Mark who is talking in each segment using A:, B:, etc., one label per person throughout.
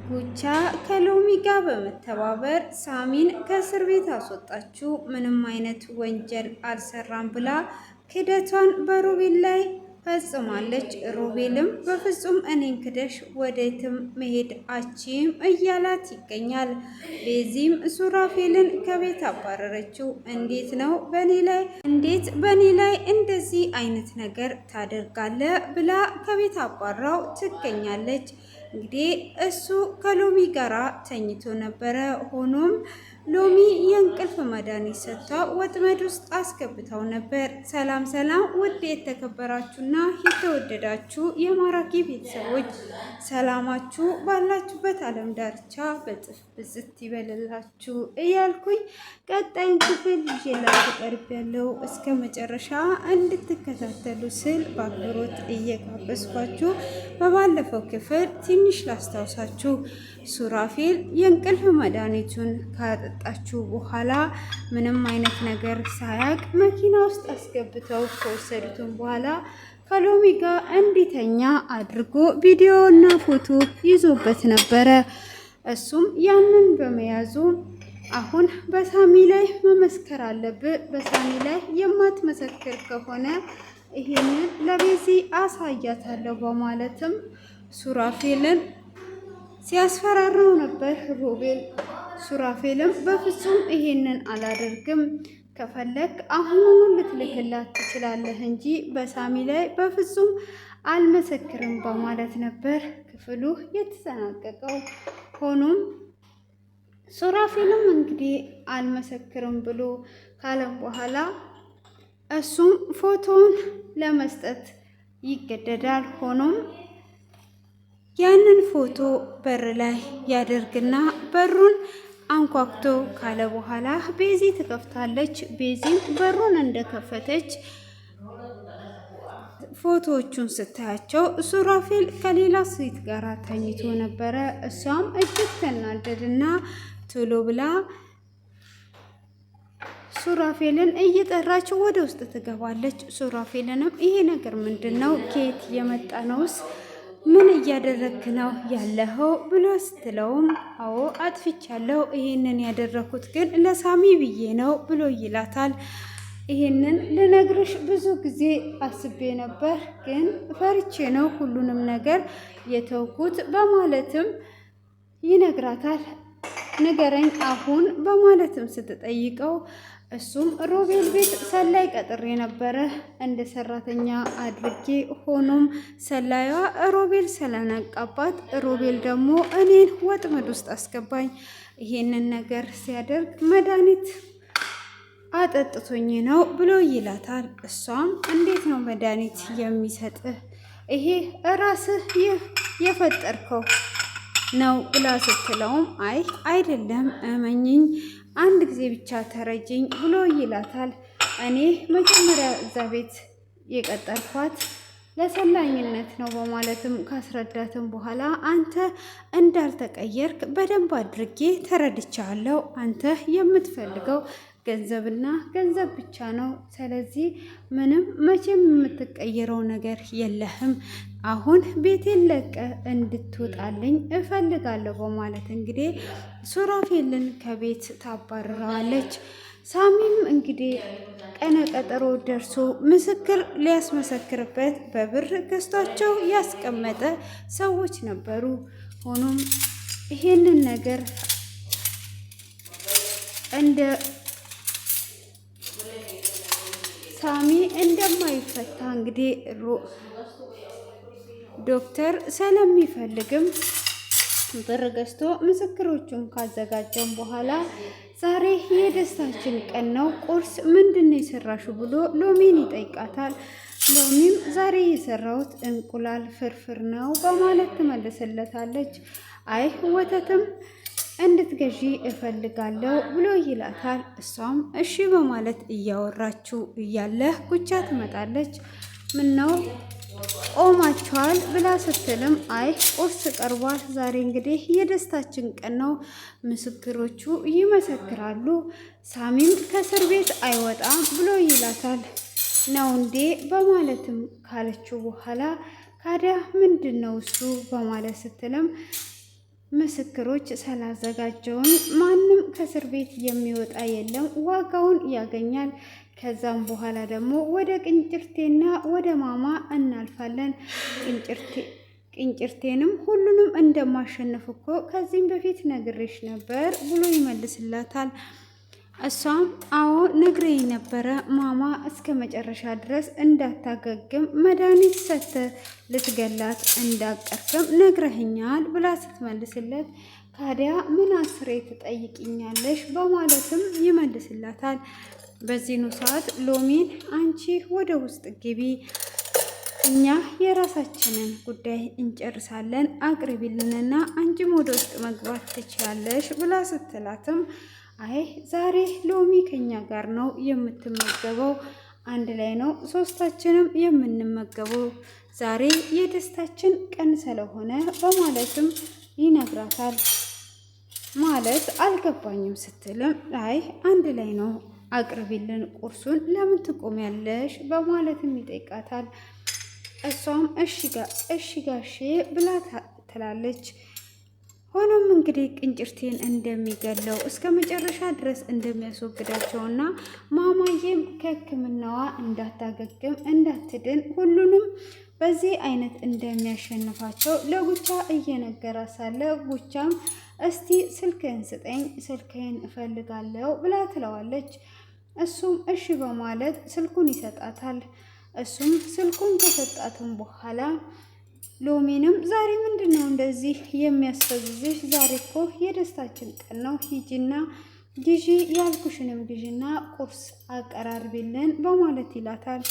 A: ጉቻ ከሎሚ ጋር በመተባበር ሳሚን ከእስር ቤት አስወጣችው። ምንም አይነት ወንጀል አልሰራም ብላ ክደቷን በሮቤል ላይ ፈጽማለች። ሮቤልም በፍጹም እኔን ክደሽ ወዴትም መሄድ አችም እያላት ይገኛል። ቤዚም ሱራፌልን ከቤት አባረረችው። እንዴት በእኔ ላይ እንደዚህ አይነት ነገር ታደርጋለ ብላ ከቤት አባራው ትገኛለች። እንግዲህ እሱ ከሎሚ ጋራ ተኝቶ ነበረ። ሆኖም ሎሚ የእንቅልፍ መድኃኒት ሰጥታ ወጥመድ ውስጥ አስገብተው ነበር። ሰላም ሰላም! ውድ የተከበራችሁና የተወደዳችሁ የማራኪ ቤተሰቦች ሰላማችሁ ባላችሁበት ዓለም ዳርቻ በጥፍ ብዝት ይበልላችሁ እያልኩኝ ቀጣይን ክፍል ይዤላችሁ ቀርቤያለሁ። እስከ መጨረሻ እንድትከታተሉ ስል በአክብሮት እየጋበዝኳችሁ በባለፈው ክፍል ትንሽ ላስታውሳችሁ። ሱራፌል የእንቅልፍ መድኃኒቱን ካጠጣችሁ በኋላ ምንም አይነት ነገር ሳያቅ መኪና ውስጥ አስገብተው ከወሰዱትን በኋላ ከሎሚ ጋር እንዲተኛ አድርጎ ቪዲዮ እና ፎቶ ይዞበት ነበረ። እሱም ያንን በመያዙ አሁን በሳሚ ላይ መመስከር አለብህ፣ በሳሚ ላይ የማትመሰክር ከሆነ ይሄንን ለቤዚ አሳያታለሁ በማለትም ሱራፌልን ሲያስፈራራው ነበር ሮቤል። ሱራፌልም በፍጹም ይሄንን አላደርግም፣ ከፈለክ አሁኑኑ ልትልክላት ትችላለህ እንጂ በሳሚ ላይ በፍጹም አልመሰክርም በማለት ነበር ክፍሉ የተጠናቀቀው። ሆኖም ሱራፌልም እንግዲህ አልመሰክርም ብሎ ካለም በኋላ እሱም ፎቶውን ለመስጠት ይገደዳል። ሆኖም ያንን ፎቶ በር ላይ ያደርግና በሩን አንኳኩቶ ካለ በኋላ ቤዚ ትከፍታለች። ቤዚም በሩን እንደከፈተች ፎቶዎቹን ስታያቸው ሱራፌል ከሌላ ሴት ጋር ተኝቶ ነበረ። እሷም እጅግ ተናደድና ቶሎ ብላ ሱራፌልን እየጠራች ወደ ውስጥ ትገባለች። ሱራፌልንም ይሄ ነገር ምንድን ነው? ከየት የመጣ ነውስ? ምን እያደረግክ ነው ያለኸው ብሎ ስትለውም አዎ አጥፍቻለሁ፣ ይሄንን ያደረኩት ግን ለሳሚ ብዬ ነው ብሎ ይላታል። ይሄንን ልነግርሽ ብዙ ጊዜ አስቤ ነበር፣ ግን ፈርቼ ነው ሁሉንም ነገር የተውኩት በማለትም ይነግራታል። ንገረኝ አሁን በማለትም ስትጠይቀው እሱም ሮቤል ቤት ሰላይ ቀጥሬ ነበረ እንደ ሰራተኛ አድርጌ። ሆኖም ሰላዩዋ ሮቤል ስለነቃባት ሮቤል ደግሞ እኔን ወጥመድ ውስጥ አስገባኝ። ይሄንን ነገር ሲያደርግ መድኃኒት አጠጥቶኝ ነው ብሎ ይላታል። እሷም እንዴት ነው መድኃኒት የሚሰጥህ? ይሄ እራስህ የፈጠርከው ነው ብላ ስትለውም አይ አይደለም እመኝኝ፣ አንድ ጊዜ ብቻ ተረጅኝ ብሎ ይላታል። እኔ መጀመሪያ እዛ ቤት የቀጠርኳት ለሰላኝነት ነው በማለትም ካስረዳትም በኋላ አንተ እንዳልተቀየርክ በደንብ አድርጌ ተረድቻለሁ። አንተ የምትፈልገው ገንዘብና ገንዘብ ብቻ ነው። ስለዚህ ምንም መቼም የምትቀየረው ነገር የለህም። አሁን ቤቴን ለቀ እንድትወጣልኝ እፈልጋለሁ በማለት እንግዲህ ሱራፌልን ከቤት ታባርረዋለች። ሳሚም እንግዲህ ቀነ ቀጠሮ ደርሶ ምስክር ሊያስመሰክርበት በብር ገዝቷቸው ያስቀመጠ ሰዎች ነበሩ። ሆኖም ይሄንን ነገር እንደ ሳሚ እንደማይፈታ እንግዲህ ዶክተር ስለሚፈልግም ብር ገዝቶ ምስክሮቹን ካዘጋጀን በኋላ ዛሬ የደስታችን ቀን ነው፣ ቁርስ ምንድን ነው የሰራሽው ብሎ ሎሚን ይጠይቃታል። ሎሚም ዛሬ የሰራሁት እንቁላል ፍርፍር ነው በማለት ትመልስለታለች። አይ ወተትም እንድትገዢ እፈልጋለሁ ብሎ ይላታል። እሷም እሺ በማለት እያወራችው እያለ ጉቻ ትመጣለች። ምነው ቆማችኋል ብላ ስትልም አይ ቁርስ ቀርቧል፣ ዛሬ እንግዲህ የደስታችን ቀን ነው፣ ምስክሮቹ ይመሰክራሉ፣ ሳሚም ከእስር ቤት አይወጣም ብሎ ይላታል። ነው እንዴ በማለትም ካለችው በኋላ ካዲያ ምንድን ነው እሱ በማለት ስትልም ምስክሮች ስላዘጋጀውን ማንም ከእስር ቤት የሚወጣ የለም፣ ዋጋውን ያገኛል። ከዛም በኋላ ደግሞ ወደ ቅንጭርቴና ወደ ማማ እናልፋለን። ቅንጭርቴንም ሁሉንም እንደማሸነፍ እኮ ከዚህም በፊት ነግሬሽ ነበር ብሎ ይመልስላታል። እሷም አዎ ነግረኝ ነበረ ማማ እስከ መጨረሻ ድረስ እንዳታገግም መድኃኒት ሰጥተህ ልትገላት እንዳቀርክም ነግረህኛል ብላ ስትመልስለት ታዲያ ምን አስሬ ትጠይቅኛለሽ በማለትም ይመልስላታል። በዚህኑ ሰዓት ሎሚን አንቺ ወደ ውስጥ ግቢ፣ እኛ የራሳችንን ጉዳይ እንጨርሳለን፣ አቅርቢልንና አንቺም ወደ ውስጥ መግባት ትችያለሽ ብላ ስትላትም አይ ዛሬ ሎሚ ከኛ ጋር ነው የምትመገበው፣ አንድ ላይ ነው ሶስታችንም የምንመገበው፣ ዛሬ የደስታችን ቀን ስለሆነ በማለትም ይነግራታል። ማለት አልገባኝም ስትልም አይ አንድ ላይ ነው አቅርቢልን ቁርሱን ለምን ትቆሚያለሽ በማለትም ይጠይቃታል። እሷም እሺ ጋሼ ብላ ትላለች። ሆኖም እንግዲህ ቅንጭርቴን እንደሚገለው እስከ መጨረሻ ድረስ እንደሚያስወግዳቸውና ማማዬም ከሕክምናዋ እንዳታገግም እንዳትድን ሁሉንም በዚህ አይነት እንደሚያሸንፋቸው ለጉቻ እየነገራ ሳለ ጉቻም እስቲ ስልክህን ስጠኝ ስልክህን እፈልጋለሁ ብላ ትለዋለች። እሱም እሺ በማለት ስልኩን ይሰጣታል። እሱም ስልኩን ከሰጣትም በኋላ ሎሚንም ዛሬ ምንድን ነው እንደዚህ የሚያስፈዝዝሽ? ዛሬ እኮ የደስታችን ቀን ነው፣ ሂጂና ግዢ ያልኩሽንም ግዢና ቁርስ አቀራርቢልን በማለት ይላታል።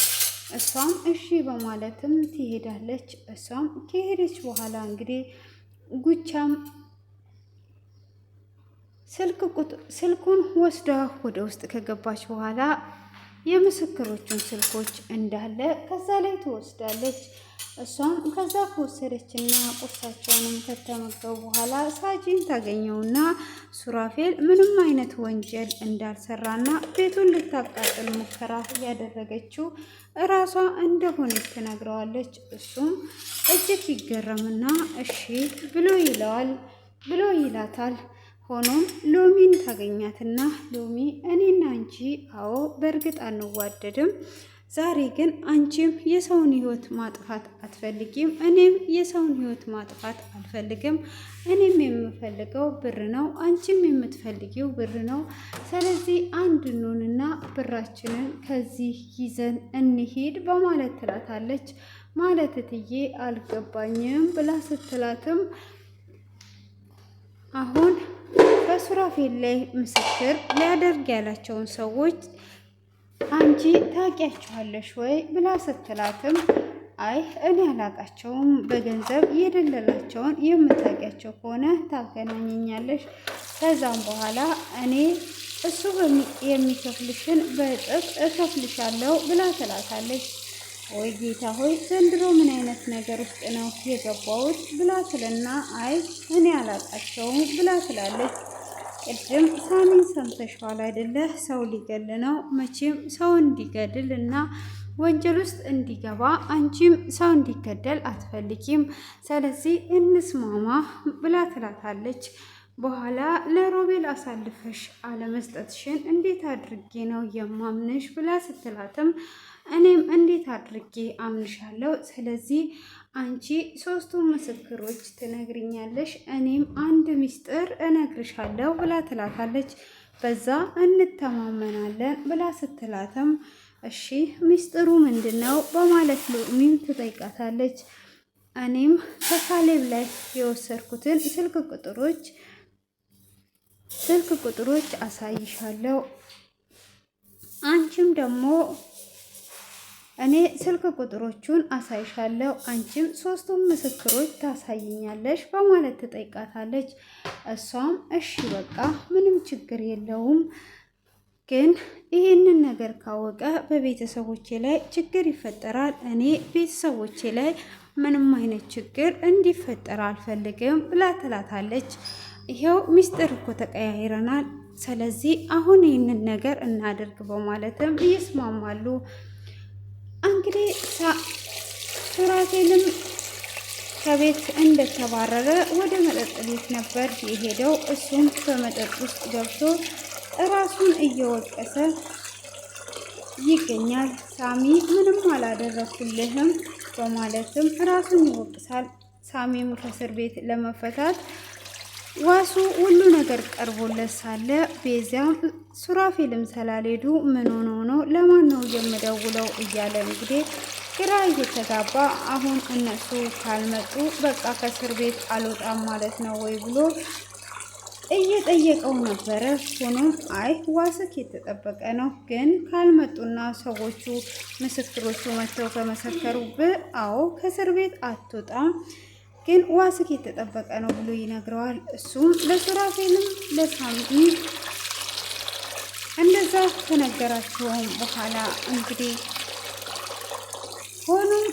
A: እሷም እሺ በማለትም ትሄዳለች። እሷም ከሄደች በኋላ እንግዲህ ጉቻም ስልኩን ወስዳ ወደ ውስጥ ከገባች በኋላ የምስክሮቹን ስልኮች እንዳለ ከዛ ላይ ትወስዳለች። እሷም ከዛ ከወሰደችና ቁርሳቸውንም ከተመገቡ በኋላ ሳጂን ታገኘውና ሱራፌል ምንም አይነት ወንጀል እንዳልሰራና ቤቱን ልታቃጥል ሙከራ ያደረገችው እራሷ እንደሆነች ትነግረዋለች። እሱም እጅግ ይገረምና እሺ ብሎ ይላታል። ሆኖም ሎሚን ታገኛትና ሎሚ እኔና አንቺ አዎ በእርግጥ አንዋደድም፣ ዛሬ ግን አንቺም የሰውን ሕይወት ማጥፋት አትፈልጊም፣ እኔም የሰውን ሕይወት ማጥፋት አልፈልግም። እኔም የምፈልገው ብር ነው፣ አንቺም የምትፈልጊው ብር ነው። ስለዚህ አንድ እንሁንና ብራችንን ከዚህ ይዘን እንሂድ በማለት ትላታለች። ማለት እትዬ አልገባኝም ብላ ስትላትም አሁን በሱራፌል ላይ ምስክር ሊያደርግ ያላቸውን ሰዎች አንቺ ታውቂያቸዋለሽ ወይ ብላ ስትላትም አይ እኔ አላቃቸውም፣ በገንዘብ የደለላቸውን የምታውቂያቸው ከሆነ ታገናኘኛለሽ፣ ከዛም በኋላ እኔ እሱ የሚከፍልሽን በእጥፍ እከፍልሻለሁ ብላ ትላታለች። ወይ ጌታ ሆይ ዘንድሮ ምን አይነት ነገር ውስጥ ነው የገባሁት ብላ ትልና አይ እኔ አላቃቸውም ብላ ትላለች። ቅድም ሳሚን ሰምተሽዋል አይደለ? ሰው ሊገል ነው። መቼም ሰው እንዲገድል እና ወንጀል ውስጥ እንዲገባ አንቺም ሰው እንዲገደል አትፈልጊም። ስለዚህ እንስማማ ብላ ትላታለች። በኋላ ለሮቤል አሳልፈሽ አለመስጠትሽን እንዴት አድርጌ ነው የማምንሽ ብላ ስትላትም እኔም እንዴት አድርጌ አምንሻለሁ? ስለዚህ አንቺ ሶስቱ ምስክሮች ትነግሪኛለሽ፣ እኔም አንድ ሚስጥር እነግርሻለሁ ብላ ትላታለች። በዛ እንተማመናለን ብላ ስትላትም እሺ ሚስጥሩ ምንድን ነው በማለት ሎሚም ትጠይቃታለች። እኔም ከካሌብ ላይ የወሰድኩትን ስልክ ቁጥሮች አሳይሻለሁ፣ አንቺም ደግሞ እኔ ስልክ ቁጥሮቹን አሳይሻለሁ፣ አንቺም ሶስቱም ምስክሮች ታሳይኛለሽ በማለት ትጠይቃታለች። እሷም እሺ በቃ ምንም ችግር የለውም፣ ግን ይህንን ነገር ካወቀ በቤተሰቦቼ ላይ ችግር ይፈጠራል። እኔ ቤተሰቦቼ ላይ ምንም አይነት ችግር እንዲፈጠር አልፈልግም ብላ ትላታለች። ይኸው ሚስጥር እኮ ተቀያይረናል፣ ስለዚህ አሁን ይህንን ነገር እናደርግ በማለትም ይስማማሉ። እንግዲህ ከቤት እንደተባረረ ወደ መጠጥ ቤት ነበር የሄደው። እሱም በመጠጥ ውስጥ ገብቶ ራሱን እየወቀሰ ይገኛል። ሳሚ ምንም አላደረኩልህም በማለትም ራሱን ይወቅሳል። ሳሚም ከእስር ቤት ለመፈታት ዋሱ ሁሉ ነገር ቀርቦለት ሳለ ቤዛም ሱራፌልም ስላልሄዱ ምን ሆኖ ነው ለማን ነው የምደውለው እያለ እንግዲህ ግራ እየተጋባ አሁን እነሱ ካልመጡ በቃ ከእስር ቤት አልወጣም ማለት ነው ወይ ብሎ እየጠየቀው ነበረ። ሆኖም አይ ዋስክ የተጠበቀ ነው፣ ግን ካልመጡና ሰዎቹ ምስክሮቹ መጥተው ከመሰከሩብህ አዎ ከእስር ቤት አትወጣም፣ ግን ዋስክ የተጠበቀ ነው ብሎ ይነግረዋል። እሱም ለሱራፌልም ለሳሚ እንደዛ ከነገራቸውም በኋላ እንግዲህ ሆኖም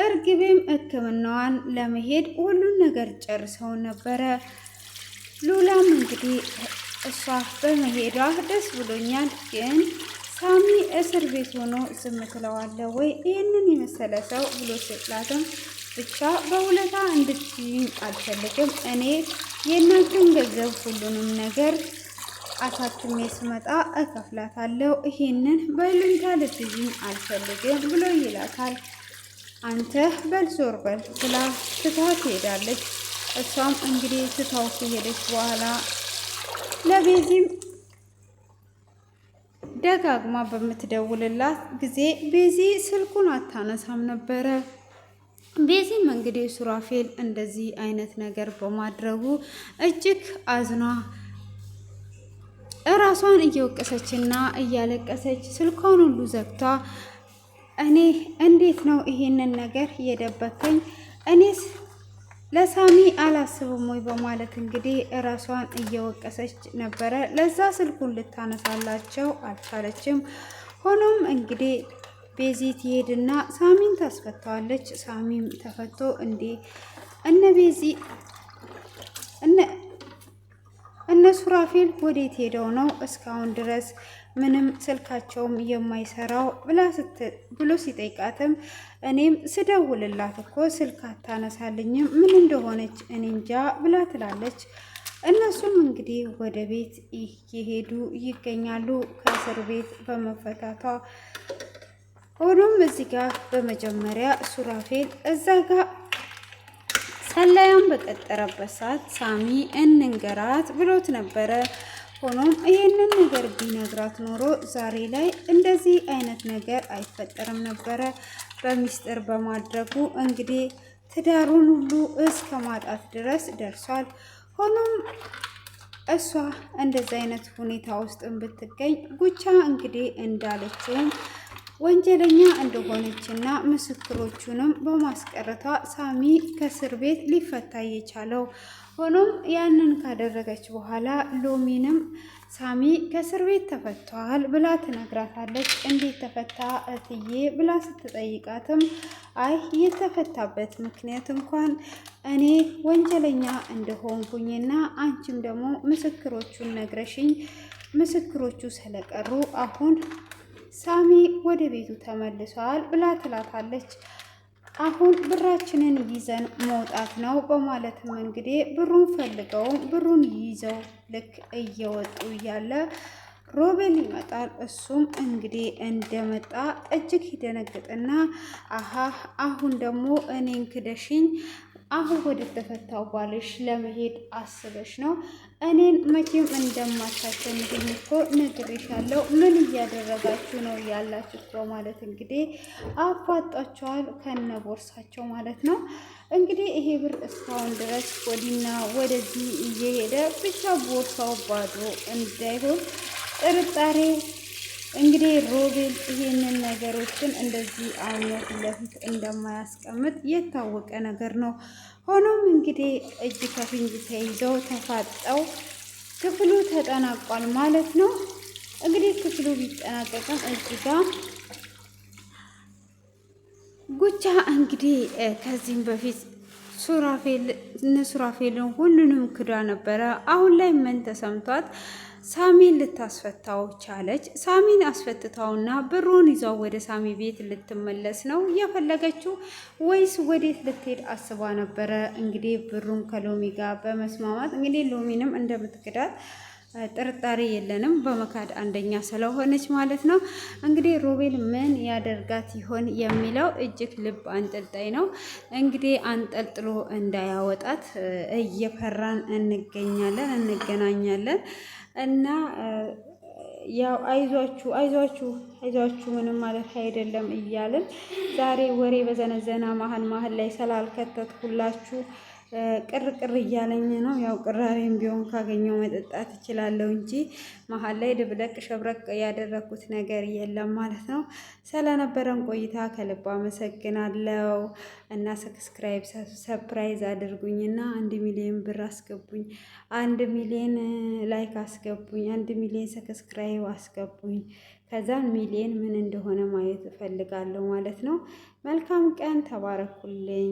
A: እርግቤም ሕክምናዋን ለመሄድ ሁሉን ነገር ጨርሰው ነበረ። ሉላም እንግዲህ እሷ በመሄዷ ደስ ብሎኛል፣ ግን ሳሚ እስር ቤት ሆኖ ዝም ትለዋለህ ወይ ይህንን የመሰለ ሰው ብሎ ሲጥላትም ብቻ በውለታ እንድትይኝ አልፈልግም፣ እኔ የእናንተን ገንዘብ ሁሉንም ነገር አሳትሜ ስመጣ እከፍላታለሁ፣ ይሄንን በልንታ ልትይኝ አልፈልግም ብሎ ይላታል። አንተ በል ዞር በል ብላ ትታው ትሄዳለች። እሷም እንግዲህ ትታው ከሄደች በኋላ ለቤዚም ደጋግማ በምትደውልላት ጊዜ ቤዚ ስልኩን አታነሳም ነበረ። ቤዚም እንግዲህ ሱራፌል እንደዚህ አይነት ነገር በማድረጉ እጅግ አዝኗ እራሷን እየወቀሰችና እያለቀሰች ስልኳን ሁሉ ዘግቷ እኔ እንዴት ነው ይሄንን ነገር የደበከኝ? እኔስ ለሳሚ አላስብም ወይ በማለት እንግዲህ እራሷን እየወቀሰች ነበረ። ለዛ ስልኩን ልታነሳላቸው አልቻለችም። ሆኖም እንግዲህ ቤዚ ትሄድና ሳሚን ታስፈታዋለች። ሳሚም ተፈቶ እነ ቤዚ እነ ሱራፌል ወዴት ሄደው ነው እስካሁን ድረስ ምንም ስልካቸውም የማይሰራው ብሎ ሲጠይቃትም እኔም ስደውልላት እኮ ስልክ አታነሳልኝም ምን እንደሆነች እኔ እንጃ ብላ ትላለች። እነሱም እንግዲህ ወደ ቤት እየሄዱ ይገኛሉ ከእስር ቤት በመፈታቷ። ሆኖም እዚህ ጋር በመጀመሪያ ሱራፌል እዛ ጋር ሰላያም በቀጠረበት ሰዓት ሳሚ እንንገራት ብሎት ነበረ። ሆኖም ይህንን ነገር ቢነግራት ኖሮ ዛሬ ላይ እንደዚህ አይነት ነገር አይፈጠርም ነበረ። በሚስጥር በማድረጉ እንግዲህ ትዳሩን ሁሉ እስከ ማጣት ድረስ ደርሷል። ሆኖም እሷ እንደዚህ አይነት ሁኔታ ውስጥ ብትገኝ ጉቻ እንግዲህ እንዳለችውም ወንጀለኛ እንደሆነችና ምስክሮቹንም በማስቀረቷ ሳሚ ከእስር ቤት ሊፈታ የቻለው። ሆኖም ያንን ካደረገች በኋላ ሎሚንም ሳሚ ከእስር ቤት ተፈቷል ብላ ትነግራታለች። እንዴት ተፈታ እትዬ ብላ ስትጠይቃትም አይ የተፈታበት ምክንያት እንኳን እኔ ወንጀለኛ እንደሆንኩኝና አንቺም ደግሞ ምስክሮቹን ነግረሽኝ ምስክሮቹ ስለቀሩ አሁን ሳሚ ወደ ቤቱ ተመልሷል ብላ ትላታለች። አሁን ብራችንን ይዘን መውጣት ነው በማለትም እንግዲህ ብሩን ፈልገው ብሩን ይዘው ልክ እየወጡ እያለ ሮቤል ይመጣል። እሱም እንግዲህ እንደመጣ እጅግ ይደነግጥና አሀ አሁን ደግሞ እኔን ክደሽኝ አሁን ወደ ተፈታው ባልሽ ለመሄድ አስበሽ ነው? እኔን መቼም እንደማታሸንፍኝ እኮ ነግሬሻለሁ። ምን እያደረጋችሁ ነው ያላችሁት? በማለት እንግዲህ አፋጧቸዋል ከነ ቦርሳቸው ማለት ነው። እንግዲህ ይሄ ብር እስካሁን ድረስ ወዲና ወደዚህ እየሄደ ብቻ ቦርሳው ባዶ እንዳይሆን ጥርጣሬ እንግዲህ ሮቤል ይሄንን ነገሮችን እንደዚህ አምኖ ለፊት እንደማያስቀምጥ የታወቀ ነገር ነው። ሆኖም እንግዲህ እጅ ከፍንጅ ተይዘው ተፋጠው ክፍሉ ተጠናቋል ማለት ነው። እንግዲህ ክፍሉ ቢጠናቀቅም እዚህ ጋር ጉቻ እንግዲህ ከዚህም በፊት ሱራፌልን ሁሉንም ክዳ ነበረ። አሁን ላይ ምን ተሰምቷት ሳሚን ልታስፈታው ቻለች። ሳሚን አስፈትታውና ብሩን ይዛው ወደ ሳሚ ቤት ልትመለስ ነው የፈለገችው ወይስ ወዴት ልትሄድ አስባ ነበረ? እንግዲህ ብሩን ከሎሚ ጋር በመስማማት እንግዲህ ሎሚንም እንደምትክዳት ጥርጣሬ የለንም፣ በመካድ አንደኛ ስለሆነች ማለት ነው። እንግዲህ ሮቤል ምን ያደርጋት ይሆን የሚለው እጅግ ልብ አንጠልጣይ ነው። እንግዲህ አንጠልጥሎ እንዳያወጣት እየፈራን እንገናኛለን እና ያው አይዟችሁ ምንም ማለት አይደለም እያልን ዛሬ ወሬ በዘነዘና መሀል ላይ ስላልከተትኩላችሁ ቅር እያለኝ ነው። ያው ቅራሬም ቢሆን ካገኘው መጠጣት እችላለሁ እንጂ መሀል ላይ ድብለቅ ሸብረቅ ያደረኩት ነገር የለም ማለት ነው። ስለነበረን ቆይታ ከልብ አመሰግናለሁ እና ሰብስክራይዝ አድርጉኝና 1 ሚሊዮን ብር አስገቡኝ፣ 1 ሚሊዮን ላይክ አስገቡኝ፣ 1 ሚሊዮን ሰብስክራይብ አስገቡኝ። ከዛን ሚሊዮን ምን እንደሆነ ማየት እፈልጋለሁ ማለት ነው። መልካም ቀን፣ ተባረኩልኝ።